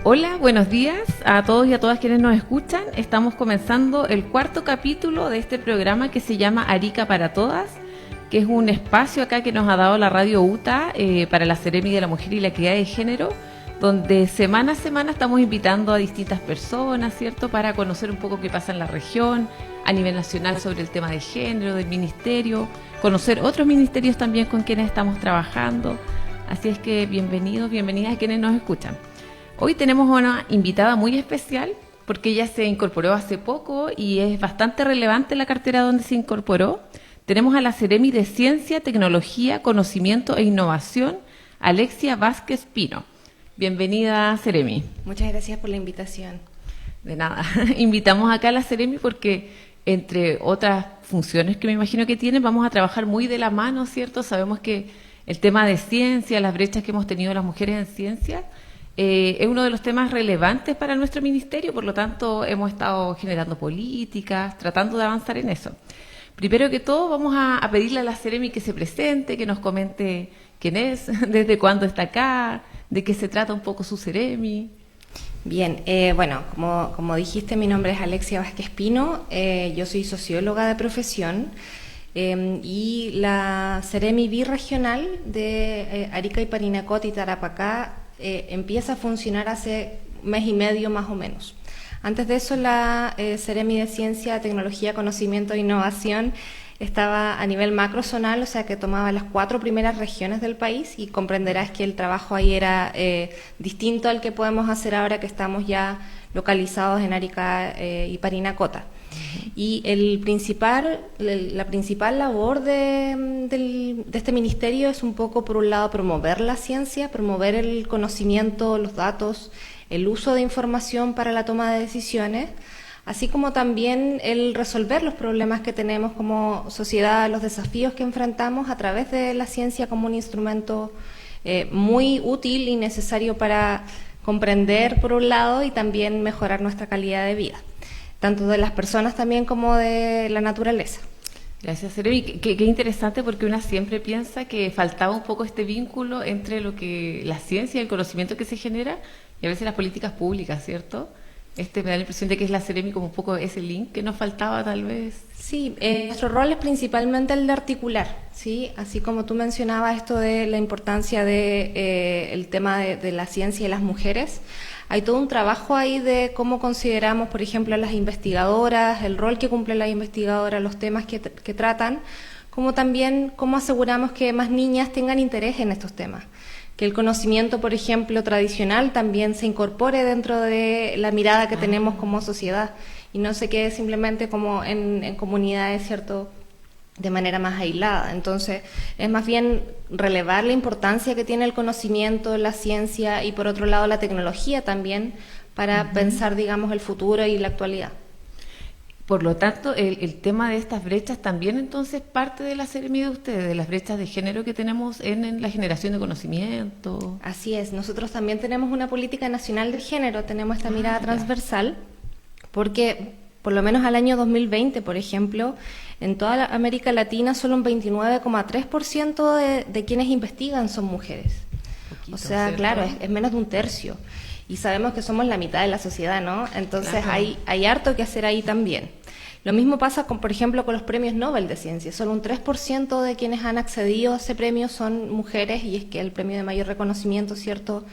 Hola, buenos días a todos y a todas quienes nos escuchan. Estamos comenzando el cuarto capítulo de este programa que se llama Arica para Todas, que es un espacio acá que nos ha dado la Radio UTA para la Seremi de la Mujer y la Equidad de Género, donde semana a semana estamos invitando a distintas personas, ¿cierto?, para conocer un poco qué pasa en la región, a nivel nacional sobre el tema de género, del ministerio, conocer otros ministerios también con quienes estamos trabajando. Así es que bienvenidos, bienvenidas a quienes nos escuchan. Hoy tenemos una invitada muy especial porque ella se incorporó hace poco y es bastante relevante la cartera donde se incorporó. Tenemos a la Seremi de Ciencia, Tecnología, Conocimiento e Innovación, Alexia Vázquez Pino. Bienvenida, Seremi. Muchas gracias por la invitación. De nada. Invitamos acá a la Seremi porque, entre otras funciones que me imagino que tiene, vamos a trabajar muy de la mano, ¿cierto? Sabemos que el tema de ciencia, las brechas que hemos tenido las mujeres en ciencia, es uno de los temas relevantes para nuestro ministerio, por lo tanto hemos estado generando políticas, tratando de avanzar en eso. Primero que todo vamos a pedirle a la Seremi que se presente, que nos comente quién es, desde cuándo está acá, de qué se trata un poco su Seremi. Bien, bueno, como dijiste, mi nombre es Alexia Vázquez Pino, yo soy socióloga de profesión y la Seremi birregional de Arica y Parinacota y Tarapacá empieza a funcionar hace mes y medio más o menos. Antes de eso, la Seremi de Ciencia, Tecnología, Conocimiento e Innovación estaba a nivel macrozonal, o sea que tomaba las 4 primeras regiones del país, y comprenderás que el trabajo ahí era distinto al que podemos hacer ahora que estamos ya localizados en Arica y Parinacota. Y la principal labor de este ministerio es un poco, por un lado, promover la ciencia, promover el conocimiento, los datos, el uso de información para la toma de decisiones, así como también el resolver los problemas que tenemos como sociedad, los desafíos que enfrentamos a través de la ciencia como un instrumento muy útil y necesario para comprender, por un lado, y también mejorar nuestra calidad de vida, tanto de las personas también como de la naturaleza. Gracias, Seremi. Qué interesante, porque una siempre piensa que faltaba un poco este vínculo entre lo que la ciencia y el conocimiento que se genera y a veces las políticas públicas, ¿cierto? Me da la impresión de que es la Seremi como un poco ese link que nos faltaba tal vez. Sí, nuestro rol es principalmente el de articular, ¿sí? Así como tú mencionabas esto de la importancia de el tema de la ciencia y las mujeres. Hay todo un trabajo ahí de cómo consideramos, por ejemplo, a las investigadoras, el rol que cumplen las investigadoras, los temas que tratan, como también cómo aseguramos que más niñas tengan interés en estos temas. Que el conocimiento, por ejemplo, tradicional también se incorpore dentro de la mirada que tenemos como sociedad y no se quede simplemente como en comunidades, ¿cierto?, de manera más aislada. Entonces, es más bien relevar la importancia que tiene el conocimiento, la ciencia y, por otro lado, la tecnología también para pensar, digamos, el futuro y la actualidad. Por lo tanto, el tema de estas brechas también entonces parte de la Seremi de ustedes, de las brechas de género que tenemos en la generación de conocimiento. Así es, nosotros también tenemos una política nacional de género, tenemos esta mirada transversal, porque por lo menos al año 2020, por ejemplo, en toda la América Latina solo un 29,3% de quienes investigan son mujeres. Poquito, o sea, ¿cierto? Claro, es menos de un tercio. Y sabemos que somos la mitad de la sociedad, ¿no? Entonces hay harto que hacer ahí también. Lo mismo pasa, por ejemplo, con los premios Nobel de Ciencia. Solo un 3% de quienes han accedido a ese premio son mujeres, y es que el premio de mayor reconocimiento, ¿cierto?,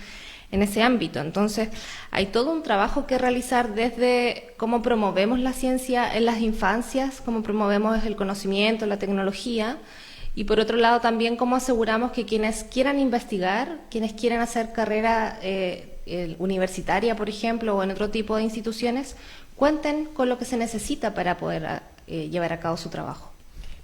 en ese ámbito. Entonces, hay todo un trabajo que realizar desde cómo promovemos la ciencia en las infancias, cómo promovemos el conocimiento, la tecnología, y por otro lado también cómo aseguramos que quienes quieran investigar, quienes quieran hacer carrera universitaria, por ejemplo, o en otro tipo de instituciones, cuenten con lo que se necesita para poder llevar a cabo su trabajo.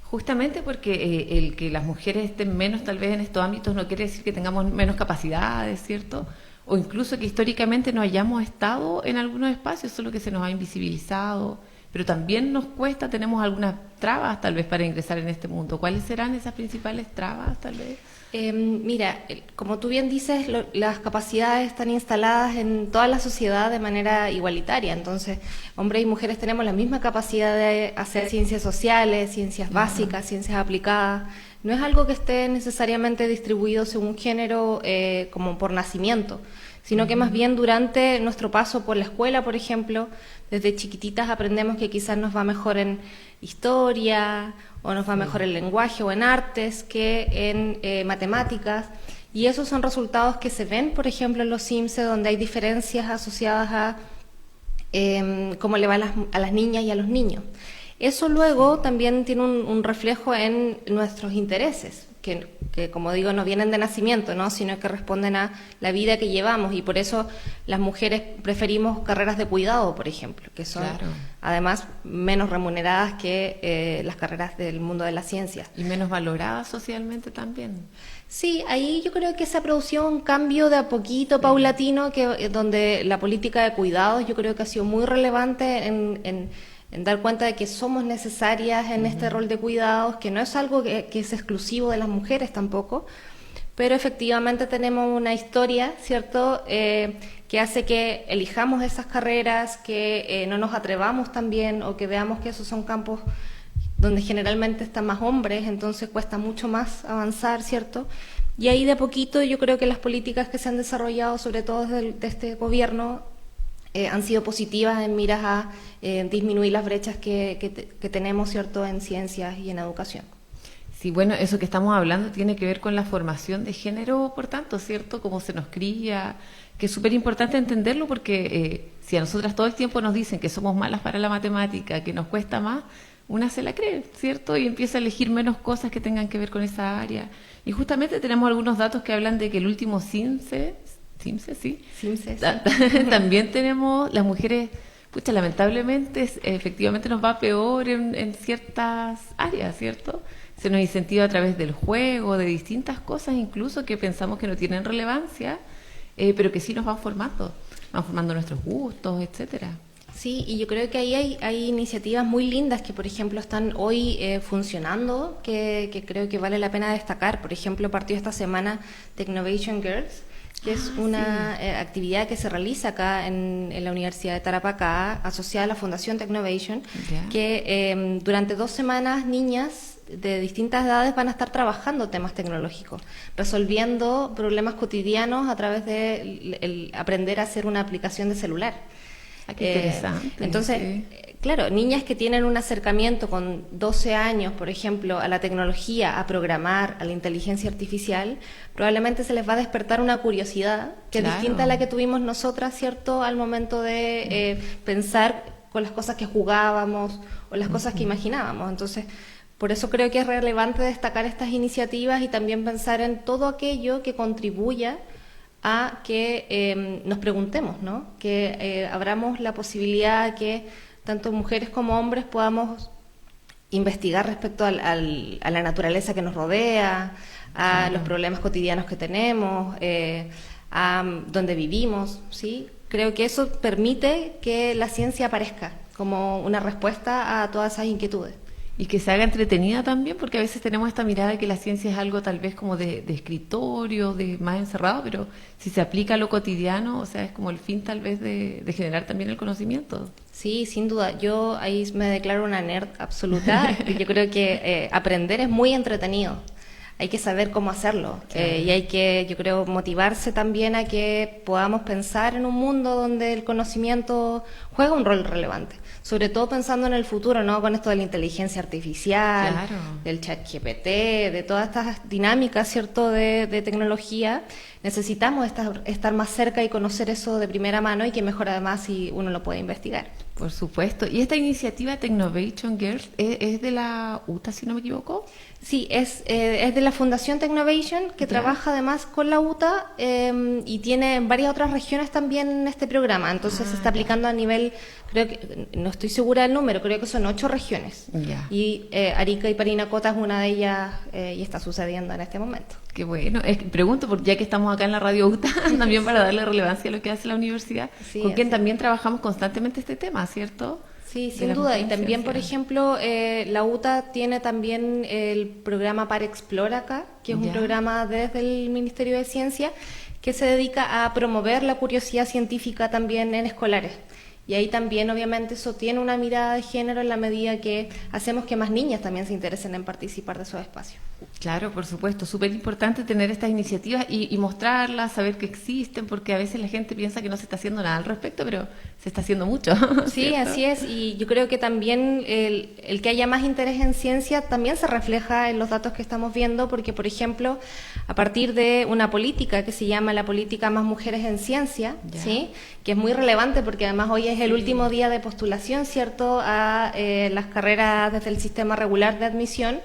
Justamente porque el que las mujeres estén menos tal vez en estos ámbitos no quiere decir que tengamos menos capacidades, ¿cierto? O incluso que históricamente no hayamos estado en algunos espacios, solo que se nos ha invisibilizado, pero también nos cuesta, tenemos algunas trabas tal vez para ingresar en este mundo. ¿Cuáles serán esas principales trabas tal vez? Mira, como tú bien dices, las capacidades están instaladas en toda la sociedad de manera igualitaria. Entonces, hombres y mujeres tenemos la misma capacidad de hacer ciencias sociales, ciencias básicas, ciencias aplicadas. No es algo que esté necesariamente distribuido según género como por nacimiento, sino que más bien durante nuestro paso por la escuela, por ejemplo, desde chiquititas aprendemos que quizás nos va mejor en historia, o nos va mejor en lenguaje o en artes que en matemáticas, y esos son resultados que se ven, por ejemplo, en los CIMSE, donde hay diferencias asociadas a cómo le va a las niñas y a los niños. Eso luego también tiene un reflejo en nuestros intereses, que como digo, no vienen de nacimiento, ¿no? Sino que responden a la vida que llevamos, y por eso las mujeres preferimos carreras de cuidado, por ejemplo, que son además menos remuneradas que las carreras del mundo de la ciencia. Y menos valoradas socialmente también. Sí, ahí yo creo que se ha producido un cambio de a poquito, paulatino, donde la política de cuidados yo creo que ha sido muy relevante en dar cuenta de que somos necesarias en este rol de cuidados, que no es algo que es exclusivo de las mujeres tampoco, pero efectivamente tenemos una historia, ¿cierto?, que hace que elijamos esas carreras, que no nos atrevamos también, o que veamos que esos son campos donde generalmente están más hombres, entonces cuesta mucho más avanzar, ¿cierto? Y ahí de a poquito yo creo que las políticas que se han desarrollado, sobre todo de este gobierno, han sido positivas en miras a disminuir las brechas que tenemos, ¿cierto?, en ciencias y en educación. Sí, bueno, eso que estamos hablando tiene que ver con la formación de género, por tanto, ¿cierto? Cómo se nos cría, que es súper importante entenderlo, porque si a nosotras todo el tiempo nos dicen que somos malas para la matemática, que nos cuesta más, una se la cree, ¿cierto? Y empieza a elegir menos cosas que tengan que ver con esa área. Y justamente tenemos algunos datos que hablan de que el último CIMSE, sí. También tenemos las mujeres, pucha, lamentablemente, efectivamente nos va peor en ciertas áreas, ¿cierto? Se nos incentiva a través del juego, de distintas cosas, incluso que pensamos que no tienen relevancia, pero que sí nos van formando nuestros gustos, etcétera. Sí, y yo creo que ahí hay iniciativas muy lindas que, por ejemplo, están hoy funcionando, que creo que vale la pena destacar. Por ejemplo, partió esta semana Technovation Girls, que es una actividad que se realiza acá en la Universidad de Tarapacá, asociada a la Fundación Technovation, que durante 2 semanas niñas de distintas edades van a estar trabajando temas tecnológicos, resolviendo problemas cotidianos a través de el aprender a hacer una aplicación de celular. Qué interesante. Entonces, claro, niñas que tienen un acercamiento con 12 años, por ejemplo, a la tecnología, a programar, a la inteligencia artificial, probablemente se les va a despertar una curiosidad que es distinta a la que tuvimos nosotras, ¿cierto?, al momento de pensar con las cosas que jugábamos o las cosas que imaginábamos. Entonces, por eso creo que es relevante destacar estas iniciativas y también pensar en todo aquello que contribuya a que nos preguntemos, ¿no? Que abramos la posibilidad de que tanto mujeres como hombres podamos investigar respecto a la naturaleza que nos rodea, a los problemas cotidianos que tenemos, a dónde vivimos, ¿sí? Creo que eso permite que la ciencia aparezca como una respuesta a todas esas inquietudes. Y que se haga entretenida también, porque a veces tenemos esta mirada de que la ciencia es algo tal vez como de escritorio, de más encerrado, pero si se aplica a lo cotidiano, o sea, es como el fin tal vez de generar también el conocimiento. Sí, sin duda. Yo ahí me declaro una nerd absoluta. Yo creo que aprender es muy entretenido. Hay que saber cómo hacerlo. Y hay que, yo creo, motivarse también a que podamos pensar en un mundo donde el conocimiento juega un rol relevante. Sobre todo pensando en el futuro, ¿no? Con esto de la inteligencia artificial, del ChatGPT, de todas estas dinámicas, ¿cierto?, de tecnología. Necesitamos estar más cerca y conocer eso de primera mano, y que mejor además si uno lo puede investigar. Por supuesto. ¿Y esta iniciativa Technovation Girls es de la UTA, si no me equivoco? Sí, es de la Fundación Technovation, que trabaja además con la UTA y tiene varias otras regiones también en este programa. Entonces se está aplicando a nivel, creo que, no estoy segura del número, creo que son 8 regiones. Y Arica y Parinacota es una de ellas y está sucediendo en este momento. Qué bueno. Pregunto, porque ya que estamos acá en la Radio UTA, también para darle relevancia a lo que hace la universidad, con quien también trabajamos constantemente este tema, ¿cierto? Sí, sin duda. Y también, por ejemplo, la UTA tiene también el programa ParExplora acá, que es un programa desde el Ministerio de Ciencia que se dedica a promover la curiosidad científica también en escolares. Y ahí también, obviamente, eso tiene una mirada de género en la medida que hacemos que más niñas también se interesen en participar de esos espacios. Claro, por supuesto, súper importante tener estas iniciativas y mostrarlas, saber que existen, porque a veces la gente piensa que no se está haciendo nada al respecto, pero se está haciendo mucho. Sí, ¿cierto? así es, y yo creo que también el que haya más interés en ciencia también se refleja en los datos que estamos viendo, porque, por ejemplo, a partir de una política que se llama la política Más Mujeres en Ciencia, ¿sí?, que es muy relevante porque además hoy es el último día de postulación, ¿cierto?, a las carreras desde el sistema regular de admisión.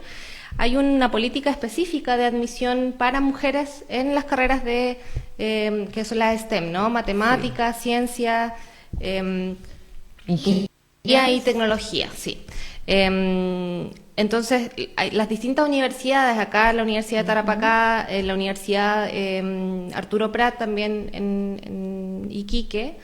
Hay una política específica de admisión para mujeres en las carreras de que son las STEM, ¿no? Matemáticas, ciencia, ingeniería y tecnología, sí. Entonces, las distintas universidades, acá la Universidad de Tarapacá, la Universidad Arturo Prat también en Iquique,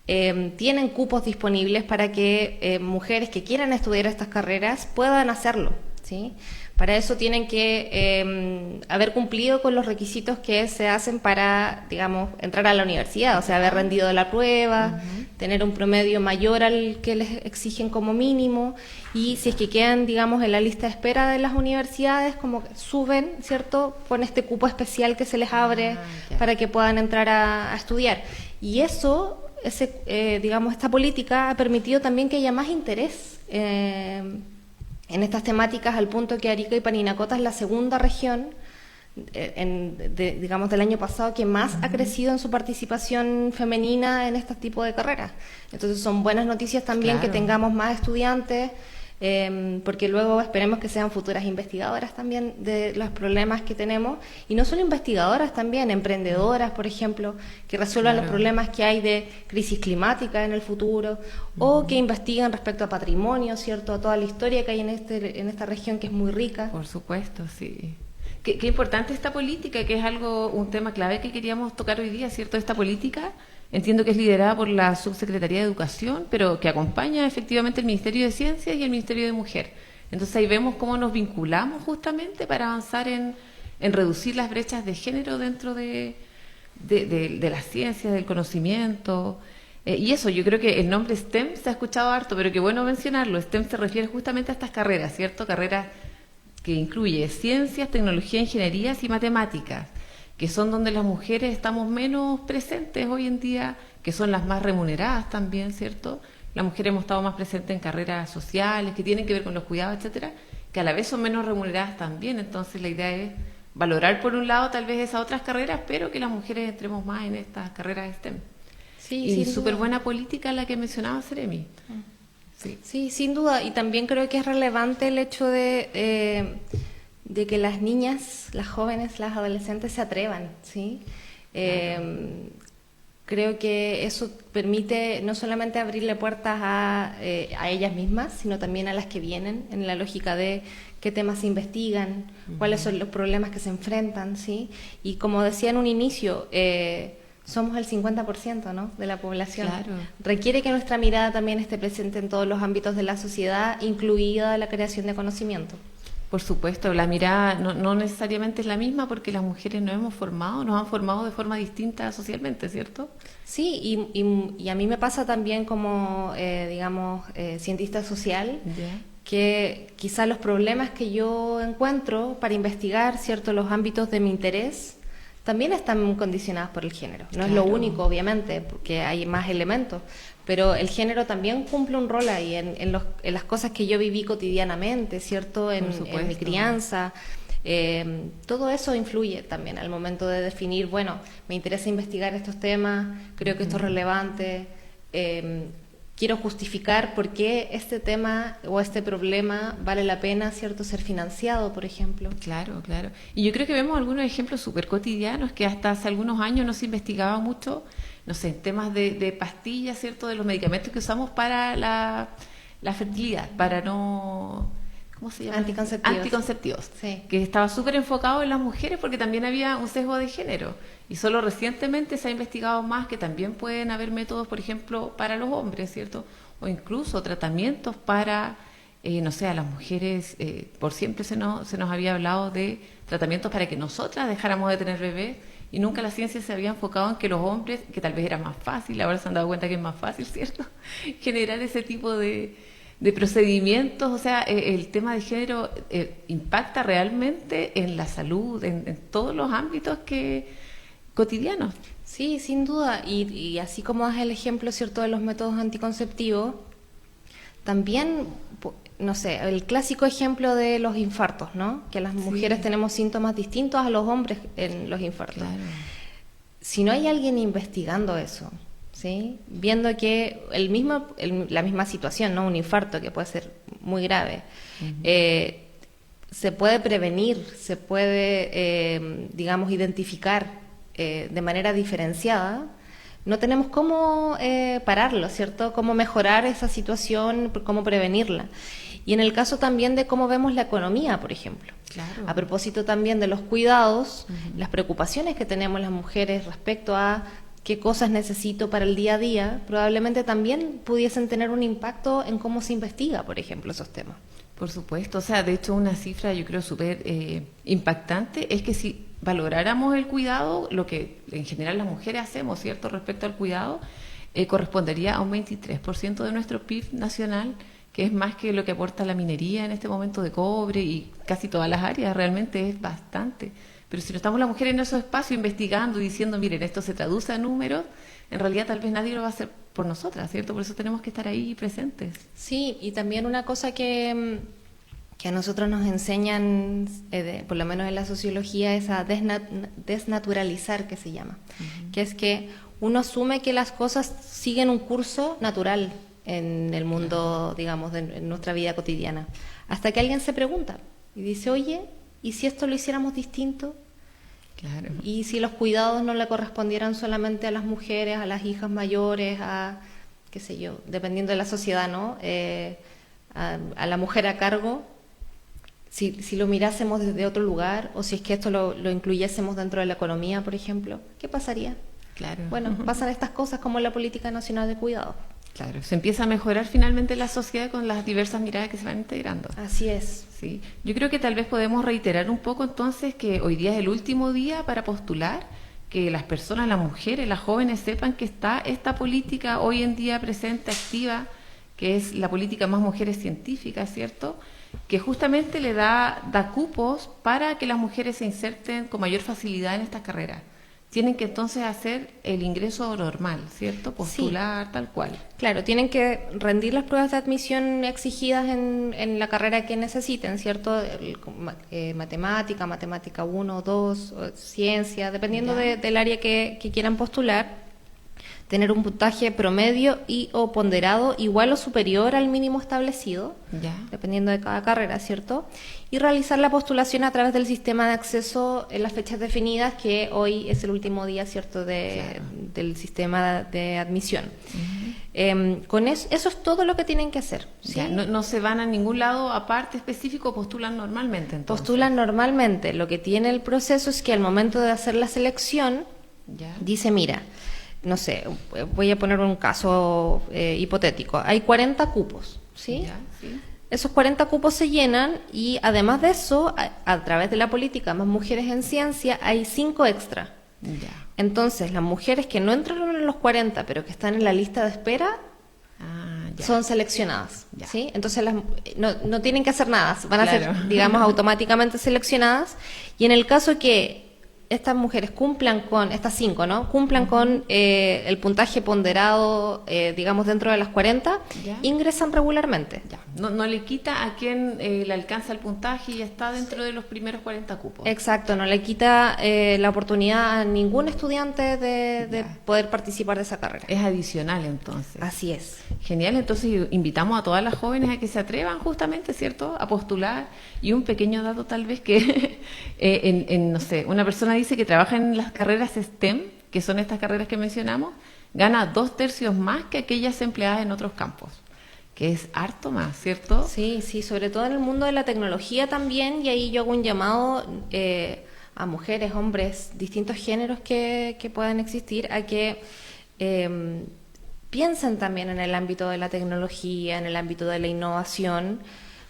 tienen cupos disponibles para que mujeres que quieran estudiar estas carreras puedan hacerlo, ¿sí? Para eso tienen que haber cumplido con los requisitos que se hacen para, digamos, entrar a la universidad, o sea, haber rendido la prueba, tener un promedio mayor al que les exigen como mínimo, y si es que quedan, digamos, en la lista de espera de las universidades, como que suben, ¿cierto?, con este cupo especial que se les abre para que puedan entrar a estudiar. Y eso, digamos, esta política ha permitido también que haya más interés en estas temáticas, al punto que Arica y Parinacota es la segunda región, digamos, del año pasado que más ha crecido en su participación femenina en este tipo de carreras. Entonces son buenas noticias también que tengamos más estudiantes, porque luego esperemos que sean futuras investigadoras también de los problemas que tenemos, y no solo investigadoras, también emprendedoras, por ejemplo, que resuelvan los problemas que hay de crisis climática en el futuro, o que investiguen respecto a patrimonio, ¿cierto?, a toda la historia que hay en esta región, que es muy rica. Por supuesto, sí. Qué importante esta política, que es un tema clave que queríamos tocar hoy día, ¿cierto? Esta política, entiendo que es liderada por la Subsecretaría de Educación, pero que acompaña efectivamente el Ministerio de Ciencias y el Ministerio de Mujer. Entonces ahí vemos cómo nos vinculamos justamente para avanzar en reducir las brechas de género dentro de las ciencias, del conocimiento. Y eso, yo creo que el nombre STEM se ha escuchado harto, pero qué bueno mencionarlo. STEM se refiere justamente a estas carreras, ¿cierto? Carreras que incluye ciencias, tecnología, ingenierías y matemáticas, que son donde las mujeres estamos menos presentes hoy en día, que son las más remuneradas también, ¿cierto? Las mujeres hemos estado más presentes en carreras sociales, que tienen que ver con los cuidados, etcétera, que a la vez son menos remuneradas también. Entonces la idea es valorar por un lado tal vez esas otras carreras, pero que las mujeres entremos más en estas carreras STEM. Sí, y súper buena política la que mencionaba Seremi. Sí, sin duda, y también creo que es relevante el hecho de que las niñas, las jóvenes, las adolescentes se atrevan, ¿sí? Creo que eso permite no solamente abrirle puertas a ellas mismas, sino también a las que vienen, en la lógica de qué temas se investigan, cuáles son los problemas que se enfrentan, ¿sí? Y como decía en un inicio, somos el 50%, ¿no?, de la población. Claro. Requiere que nuestra mirada también esté presente en todos los ámbitos de la sociedad, incluida la creación de conocimiento. Por supuesto, la mirada no necesariamente es la misma, porque las mujeres nos han formado de forma distinta socialmente, ¿cierto? Sí, y a mí me pasa también como, digamos, cientista social, que quizá los problemas que yo encuentro para investigar, ¿cierto?, los ámbitos de mi interés, también están condicionadas por el género. No es lo único, obviamente, porque hay más elementos, pero el género también cumple un rol ahí en las cosas que yo viví cotidianamente, ¿cierto?, en mi crianza. Todo eso influye también al momento de definir, bueno, me interesa investigar estos temas, creo que esto es relevante, quiero justificar por qué este tema o este problema vale la pena, ¿cierto?, ser financiado, por ejemplo. Claro, claro. Y yo creo que vemos algunos ejemplos súper cotidianos que hasta hace algunos años no se investigaba mucho, no sé, en temas de pastillas, ¿cierto?, de los medicamentos que usamos para la fertilidad, para no... ¿Cómo se llama? Anticonceptivos. Sí. Que estaba súper enfocado en las mujeres porque también había un sesgo de género. Y solo recientemente se ha investigado más que también pueden haber métodos, por ejemplo, para los hombres, ¿cierto? O incluso tratamientos para, no sé, a las mujeres. Por siempre se nos había hablado de tratamientos para que nosotras dejáramos de tener bebés. y nunca la ciencia se había enfocado en que los hombres, que tal vez era más fácil, ahora se han dado cuenta que es más fácil, ¿cierto?, generar ese tipo de procedimientos. O sea, el tema de género impacta realmente en la salud, en todos los ámbitos cotidianos. Sí, sin duda. Y así como das el ejemplo, ¿cierto?, de los métodos anticonceptivos, también, no sé, el clásico ejemplo de los infartos, ¿no? Que las mujeres tenemos síntomas distintos a los hombres en los infartos. Claro. Si no hay alguien investigando eso, ¿sí?, viendo que la misma situación, ¿no?, un infarto que puede ser muy grave, se puede prevenir, se puede, digamos, identificar de manera diferenciada, no tenemos cómo pararlo, ¿cierto?, cómo mejorar esa situación, cómo prevenirla. Y en el caso también de cómo vemos la economía, por ejemplo. Claro. A propósito también de los cuidados, las preocupaciones que tenemos las mujeres respecto a qué cosas necesito para el día a día, probablemente también pudiesen tener un impacto en cómo se investiga, por ejemplo, esos temas. Por supuesto, o sea, de hecho una cifra yo creo súper impactante es que si valoráramos el cuidado, lo que en general las mujeres hacemos, ¿cierto?, respecto al cuidado, correspondería a un 23% de nuestro PIB nacional, que es más que lo que aporta la minería en este momento de cobre y casi todas las áreas, realmente es bastante. Pero si no estamos las mujeres en esos espacios investigando y diciendo, miren, esto se traduce a números, en realidad tal vez nadie lo va a hacer por nosotras, ¿cierto? Por eso tenemos que estar ahí presentes. Sí, y también una cosa que a nosotros nos enseñan, por lo menos en la sociología, es a desnaturalizar, que se llama, que es que uno asume que las cosas siguen un curso natural en el mundo, digamos, en nuestra vida cotidiana, hasta que alguien se pregunta y dice, oye, ¿y si esto lo hiciéramos distinto? Claro. Y si los cuidados no le correspondieran solamente a las mujeres, a las hijas mayores, a, qué sé yo, dependiendo de la sociedad, ¿no?, a la mujer a cargo, si lo mirásemos desde otro lugar, o si es que esto lo incluyésemos dentro de la economía, por ejemplo, ¿qué pasaría? Claro. Bueno, pasan estas cosas como la Política Nacional de Cuidado. Claro, se empieza a mejorar finalmente la sociedad con las diversas miradas que se van integrando. Así es. Sí, yo creo que tal vez podemos reiterar un poco entonces que hoy día es el último día para postular, que las personas, las mujeres, las jóvenes sepan que está esta política hoy en día presente, activa, que es la política Más Mujeres Científicas, ¿cierto?, que justamente le da cupos para que las mujeres se inserten con mayor facilidad en estas carreras. Tienen que entonces hacer el ingreso normal, ¿cierto?, postular, tal cual. Claro, tienen que rendir las pruebas de admisión exigidas en la carrera que necesiten, ¿cierto? Matemática 1, 2, ciencia, dependiendo del área que quieran postular. Tener un puntaje promedio y o ponderado igual o superior al mínimo establecido, dependiendo de cada carrera, ¿cierto? Y realizar la postulación a través del sistema de acceso en las fechas definidas, que hoy es el último día, ¿cierto?, del sistema de admisión. Con eso es todo lo que tienen que hacer, ¿sí? No se van a ningún lado aparte específico, postulan normalmente entonces. Postulan normalmente. Lo que tiene el proceso es que al momento de hacer la selección, dice, mira, no sé, voy a poner un caso hipotético. Hay 40 cupos, ¿sí? Sí. Esos 40 cupos se llenan y además de eso, a través de la política Más Mujeres en Ciencia, hay 5 extra. Entonces, las mujeres que no entraron en los 40, pero que están en la lista de espera, son seleccionadas, ¿sí? Entonces, no tienen que hacer nada, van a ser, digamos, automáticamente seleccionadas. Y en el caso que estas mujeres cumplan con, estas 5, ¿no?, cumplan con el puntaje ponderado, digamos, dentro de las 40, ingresan regularmente. No le quita a quien le alcanza el puntaje y ya está dentro de los primeros 40 cupos. Exacto, no le quita la oportunidad a ningún estudiante de poder participar de esa carrera. Es adicional entonces. Así es. Genial, entonces invitamos a todas las jóvenes a que se atrevan justamente, ¿cierto?, a postular. Y un pequeño dato tal vez que, no sé, una persona dice que trabaja en las carreras STEM, que son estas carreras que mencionamos, gana 2/3 más que aquellas empleadas en otros campos, que es harto más, ¿cierto? Sí, sobre todo en el mundo de la tecnología también, y ahí yo hago un llamado a mujeres, hombres, distintos géneros que puedan existir, a que piensen también en el ámbito de la tecnología, en el ámbito de la innovación,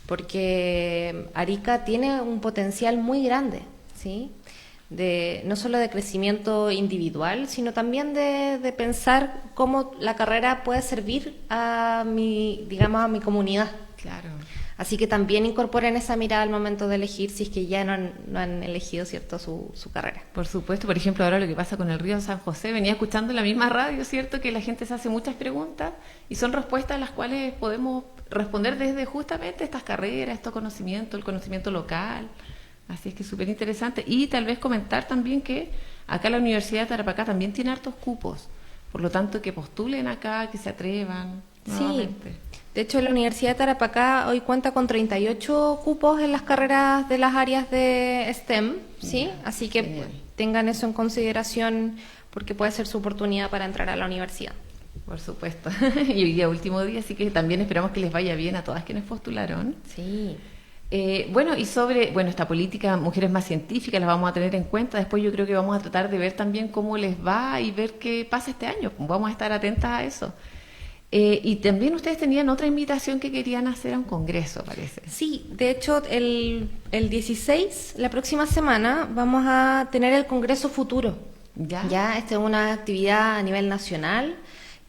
porque Arica tiene un potencial muy grande, ¿sí? no solo de crecimiento individual, sino también de pensar cómo la carrera puede servir a digamos, a mi comunidad. Claro. Así que también incorporen esa mirada al momento de elegir, si es que ya no han elegido, ¿cierto?, su carrera. Por supuesto, por ejemplo, ahora lo que pasa con el Río San José, venía escuchando en la misma radio, ¿cierto?, que la gente se hace muchas preguntas y son respuestas a las cuales podemos responder desde justamente estas carreras, estos conocimientos, el conocimiento local. Así es que es súper interesante. Y tal vez comentar también que acá la Universidad de Tarapacá también tiene hartos cupos, por lo tanto que postulen acá, que se atrevan nuevamente. Sí. De hecho, la Universidad de Tarapacá hoy cuenta con 38 cupos en las carreras de las áreas de STEM, ¿sí? Así que tengan eso en consideración porque puede ser su oportunidad para entrar a la universidad. Por supuesto. Y hoy día último día, así que también esperamos que les vaya bien a todas quienes postularon. Sí. Bueno, y sobre esta política Mujeres Más Científicas, la vamos a tener en cuenta. Después yo creo que vamos a tratar de ver también cómo les va y ver qué pasa este año. Vamos a estar atentas a eso. Y también ustedes tenían otra invitación que querían hacer a un congreso, parece. Sí, de hecho, el 16, la próxima semana, vamos a tener el Congreso Futuro. Ya, esta es una actividad a nivel nacional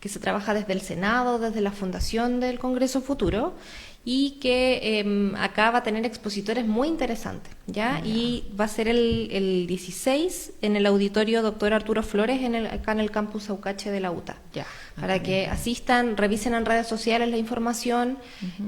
que se trabaja desde el Senado, desde la fundación del Congreso Futuro, y que acá va a tener expositores muy interesantes, ¿ya? Y va a ser el 16 en el auditorio Dr. Arturo Flores, acá en el campus Aucache de la UTA. Ya. Para que asistan, revisen en redes sociales la información,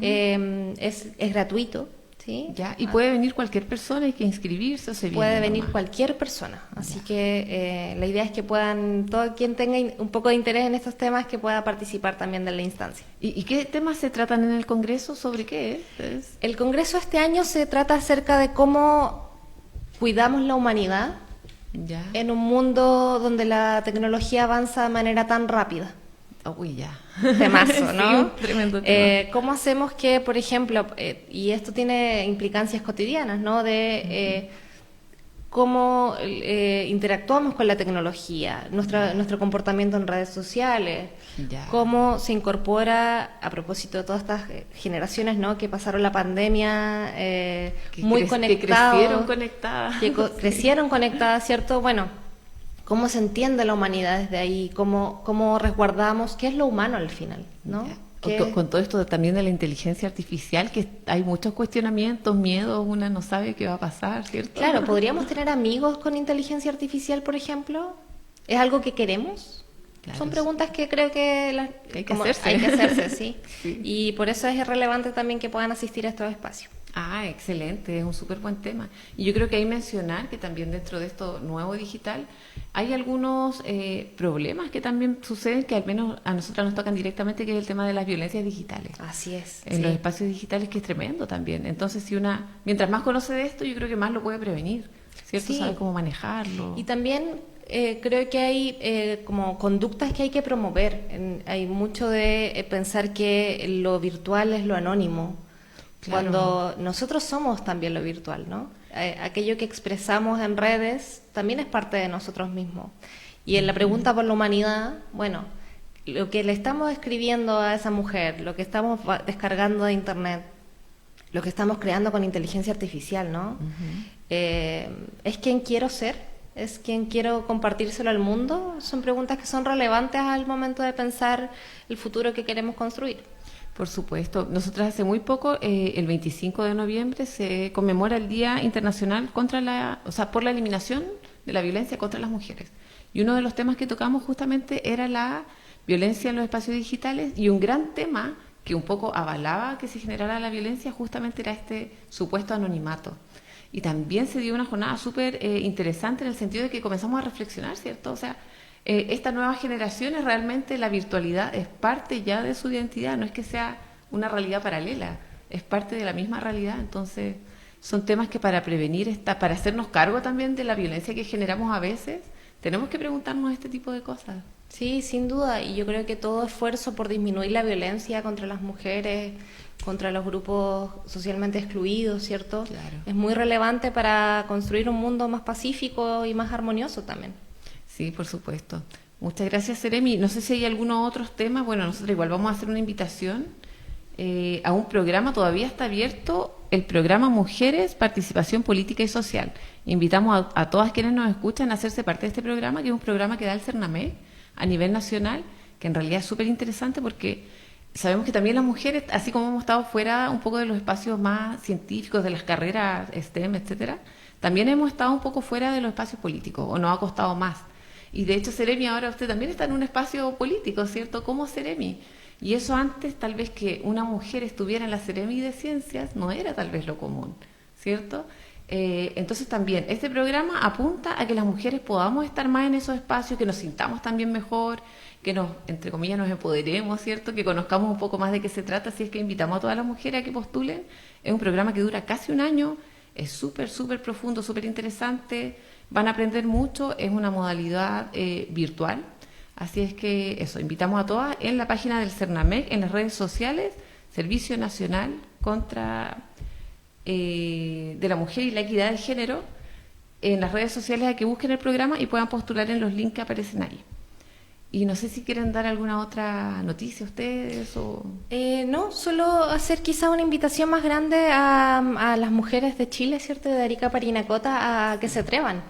es gratuito, ¿sí? Ya. Y puede venir cualquier persona, hay que inscribirse o se viene. Puede venir nomás. cualquier persona, así que la idea es que puedan, todo quien tenga un poco de interés en estos temas, que pueda participar también de la instancia. ¿Y qué temas se tratan en el Congreso? ¿Sobre qué es? El Congreso este año se trata acerca de cómo cuidamos la humanidad en un mundo donde la tecnología avanza de manera tan rápida. Uy, ya. Temazo, ¿no? Sí, un tremendo tema. ¿Cómo hacemos que, por ejemplo, y esto tiene implicancias cotidianas, ¿no? De cómo interactuamos con la tecnología, nuestro comportamiento en redes sociales, cómo se incorpora, a propósito de todas estas generaciones, ¿no?, que pasaron la pandemia muy conectadas. Que crecieron conectadas. Crecieron conectadas, ¿cierto? Bueno, cómo se entiende la humanidad desde ahí, cómo resguardamos, qué es lo humano al final, ¿no? Con todo esto también de la inteligencia artificial, que hay muchos cuestionamientos, miedos, una no sabe qué va a pasar, ¿cierto? Claro, ¿podríamos tener amigos con inteligencia artificial, por ejemplo? ¿Es algo que queremos? Claro, son preguntas que creo que hay que hacerse. Hay que hacerse, ¿sí? Sí. Y por eso es relevante también que puedan asistir a estos espacios. Ah, excelente, es un súper buen tema. Y yo creo que hay mencionar que también dentro de esto nuevo digital hay algunos problemas que también suceden, que al menos a nosotras nos tocan directamente, que es el tema de las violencias digitales. Así es. En los espacios digitales, que es tremendo también. Entonces, mientras más conoce de esto, yo creo que más lo puede prevenir, ¿cierto? Sí. Sabe cómo manejarlo. Y también creo que hay como conductas que hay que promover. Hay mucho de pensar que lo virtual es lo anónimo. Claro. Cuando nosotros somos también lo virtual, ¿no? Aquello que expresamos en redes también es parte de nosotros mismos. Y en la pregunta por la humanidad, bueno, lo que le estamos escribiendo a esa mujer, lo que estamos descargando de internet, lo que estamos creando con inteligencia artificial, ¿no? ¿Es quien quiero ser? ¿Es quien quiero compartírselo al mundo? Son preguntas que son relevantes al momento de pensar el futuro que queremos construir. Por supuesto. Nosotras hace muy poco, el 25 de noviembre, se conmemora el Día Internacional por la eliminación de la violencia contra las mujeres. Y uno de los temas que tocamos justamente era la violencia en los espacios digitales, y un gran tema que un poco avalaba que se generara la violencia justamente era este supuesto anonimato. Y también se dio una jornada súper interesante en el sentido de que comenzamos a reflexionar, ¿cierto? O sea, estas nuevas generaciones, realmente la virtualidad es parte ya de su identidad, no es que sea una realidad paralela, es parte de la misma realidad. Entonces son temas que para prevenir, para hacernos cargo también de la violencia que generamos a veces, tenemos que preguntarnos este tipo de cosas. Sí, sin duda, y yo creo que todo esfuerzo por disminuir la violencia contra las mujeres, contra los grupos socialmente excluidos, ¿cierto? Claro. Es muy relevante para construir un mundo más pacífico y más armonioso también. Sí, por supuesto. Muchas gracias, Seremi. No sé si hay algunos otros temas. Bueno, nosotros igual vamos a hacer una invitación a un programa, todavía está abierto el programa Mujeres, Participación Política y Social. Invitamos a todas quienes nos escuchan a hacerse parte de este programa, que es un programa que da el CERNAMEC a nivel nacional, que en realidad es súper interesante porque sabemos que también las mujeres, así como hemos estado fuera un poco de los espacios más científicos, de las carreras STEM, etcétera, también hemos estado un poco fuera de los espacios políticos, o nos ha costado más. Y de hecho, Seremi, ahora usted también está en un espacio político, ¿cierto? Como Seremi. Y eso antes, tal vez que una mujer estuviera en la Seremi de Ciencias, no era tal vez lo común, ¿cierto? Entonces también, este programa apunta a que las mujeres podamos estar más en esos espacios, que nos sintamos también mejor, que nos, entre comillas, nos empoderemos, ¿cierto? Que conozcamos un poco más de qué se trata, así es que invitamos a todas las mujeres a que postulen. Es un programa que dura casi un año, es súper, súper profundo, súper interesante, van a aprender mucho, es una modalidad virtual, así es que eso, invitamos a todas en la página del CERNAMEC, en las redes sociales, Servicio Nacional contra de la Mujer y la Equidad de Género, en las redes sociales a que busquen el programa y puedan postular en los links que aparecen ahí. Y no sé si quieren dar alguna otra noticia ustedes o... No, solo hacer quizá una invitación más grande a las mujeres de Chile, ¿cierto? De Arica, Parinacota, a que se atrevan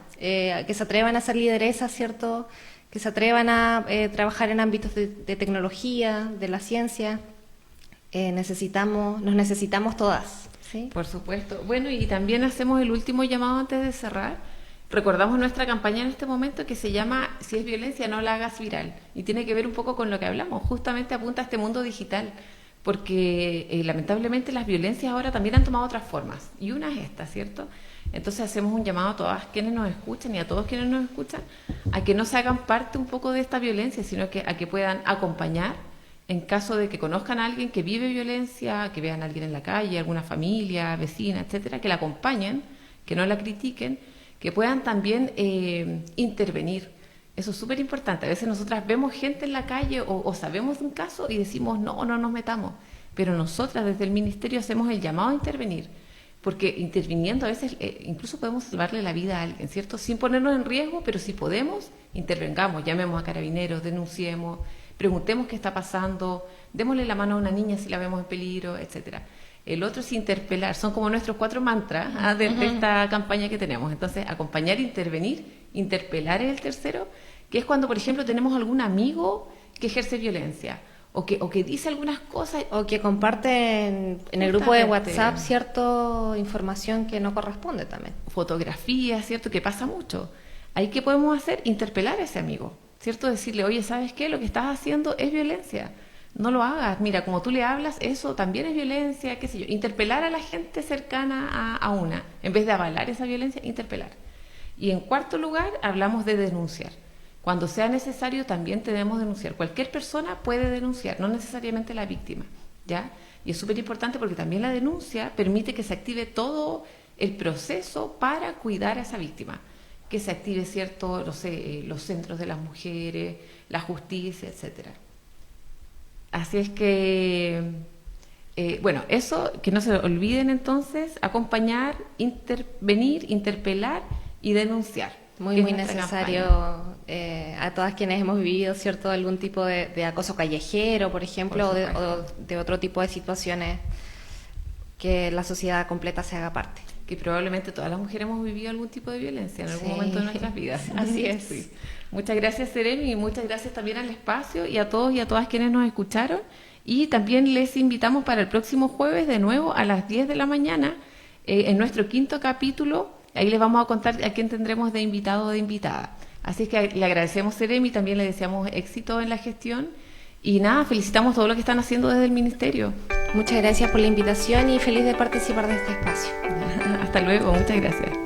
a ser lideresas, ¿cierto? Que se atrevan a trabajar en ámbitos de tecnología, de la ciencia. Nos necesitamos todas, ¿sí? Por supuesto. Bueno, y también hacemos el último llamado antes de cerrar. Recordamos nuestra campaña en este momento que se llama Si es violencia, no la hagas viral. Y tiene que ver un poco con lo que hablamos. Justamente apunta a este mundo digital. Porque lamentablemente las violencias ahora también han tomado otras formas. Y una es esta, ¿cierto? Entonces hacemos un llamado a todas quienes nos escuchan y a todos quienes nos escuchan a que no se hagan parte un poco de esta violencia, sino que a que puedan acompañar en caso de que conozcan a alguien que vive violencia, que vean a alguien en la calle, alguna familia, vecina, etcétera, que la acompañen, que no la critiquen, que puedan también intervenir. Eso es súper importante. A veces nosotras vemos gente en la calle o sabemos de un caso y decimos no nos metamos, pero nosotras desde el ministerio hacemos el llamado a intervenir, porque interviniendo a veces incluso podemos salvarle la vida a alguien, ¿cierto? Sin ponernos en riesgo, pero si podemos, intervengamos, llamemos a carabineros, denunciemos, preguntemos qué está pasando, démosle la mano a una niña si la vemos en peligro, etcétera. El otro es interpelar, son como nuestros 4 mantras de esta campaña que tenemos. Entonces, acompañar, intervenir, interpelar es el tercero, que es cuando, por ejemplo, tenemos algún amigo que ejerce violencia, o que dice algunas cosas. O que comparte en el grupo de WhatsApp cierta información que no corresponde también. Fotografías, ¿cierto? Que pasa mucho. Ahí, ¿qué podemos hacer? Interpelar a ese amigo, ¿cierto? Decirle, oye, ¿sabes qué? Lo que estás haciendo es violencia. No lo hagas, mira, como tú le hablas, eso también es violencia, qué sé yo. Interpelar a la gente cercana a una, en vez de avalar esa violencia, interpelar. Y en cuarto lugar, hablamos de denunciar. Cuando sea necesario, también debemos denunciar. Cualquier persona puede denunciar, no necesariamente la víctima, ¿ya? Y es súper importante porque también la denuncia permite que se active todo el proceso para cuidar a esa víctima. Que se active, ¿cierto? No sé, los centros de las mujeres, la justicia, etcétera. Así es que, bueno, eso, que no se olviden entonces, acompañar, intervenir, interpelar y denunciar. Muy necesario a todas quienes hemos vivido, ¿cierto?, algún tipo de acoso callejero, por ejemplo, o de otro tipo de situaciones, que la sociedad completa se haga parte. Que probablemente todas las mujeres hemos vivido algún tipo de violencia en algún momento de nuestras vidas. Así es. Sí. Muchas gracias, Seremi, y muchas gracias también al espacio y a todos y a todas quienes nos escucharon. Y también les invitamos para el próximo jueves, de nuevo, a las 10 de la mañana, en nuestro 5º capítulo. Ahí les vamos a contar a quién tendremos de invitado o de invitada. Así es que le agradecemos, Seremi, también le deseamos éxito en la gestión. Y nada, felicitamos todo lo que están haciendo desde el Ministerio. Muchas gracias por la invitación y feliz de participar de este espacio. Hasta luego, muchas gracias.